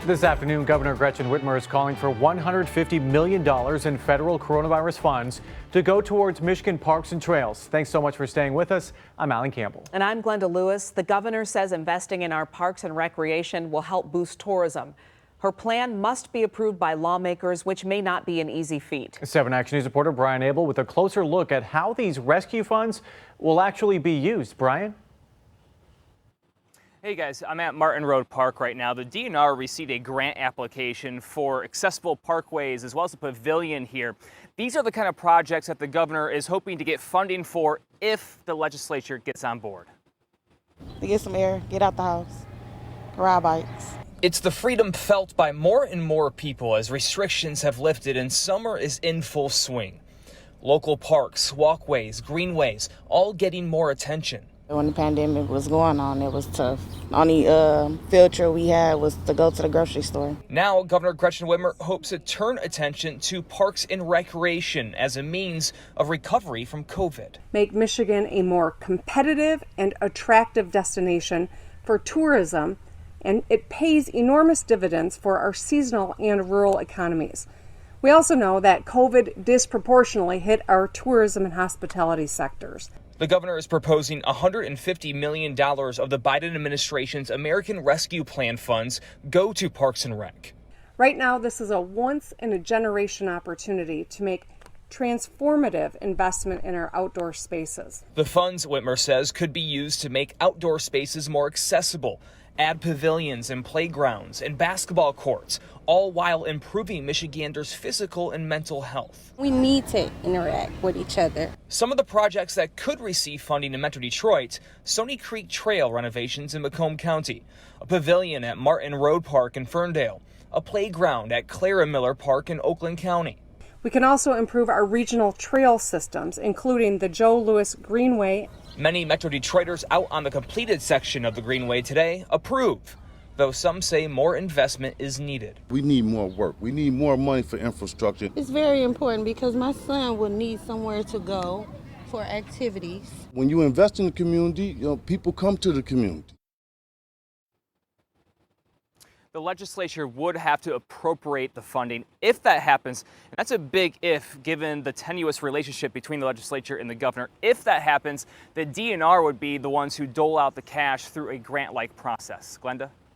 This afternoon, Governor Gretchen Whitmer is calling for $150 million in federal coronavirus funds to go towards Michigan parks and trails. Thanks so much for staying with us. I'm Alan Campbell. And I'm Glenda Lewis. The governor says investing in our parks and recreation will help boost tourism. Her plan must be approved by lawmakers, which may not be an easy feat. 7 Action News reporter Brian Abel with a closer look at how these rescue funds will actually be used. Brian? Hey guys, I'm at Martin Road Park right now. The DNR received a grant application for accessible parkways as well as a pavilion here. These are the kind of projects that the governor is hoping to get funding for if the legislature gets on board. To get some air, get out the house, ride bikes. It's the freedom felt by more and more people as restrictions have lifted and summer is in full swing. Local parks, walkways, greenways, all getting more attention. When the pandemic was going on, it was tough. Only field trip we had was to go to the grocery store. Now, Governor Gretchen Whitmer hopes to turn attention to parks and recreation as a means of recovery from COVID. Make Michigan a more competitive and attractive destination for tourism, and it pays enormous dividends for our seasonal and rural economies. We also know that COVID disproportionately hit our tourism and hospitality sectors. The governor is proposing $150 million of the Biden administration's American Rescue Plan funds go to Parks and Rec. Right now, this is a once-in-a-generation opportunity to make transformative investment in our outdoor spaces. The funds, Whitmer says, could be used to make outdoor spaces more accessible, add pavilions and playgrounds and basketball courts, all while improving Michiganders' physical and mental health. We need to interact with each other. Some of the projects that could receive funding in Metro Detroit: Stony Creek Trail renovations in Macomb County, a pavilion at Martin Road Park in Ferndale, a playground at Clara Miller Park in Oakland County. We can also improve our regional trail systems, including the Joe Louis Greenway. Many Metro Detroiters out on the completed section of the Greenway today approve, though some say more investment is needed. We need more work. We need more money for infrastructure. It's very important because my son will need somewhere to go for activities. When you invest in the community, people come to the community. The legislature would have to appropriate the funding if that happens. And that's a big if, given the tenuous relationship between the legislature and the governor. If that happens, the DNR would be the ones who dole out the cash through a grant-like process. Glenda?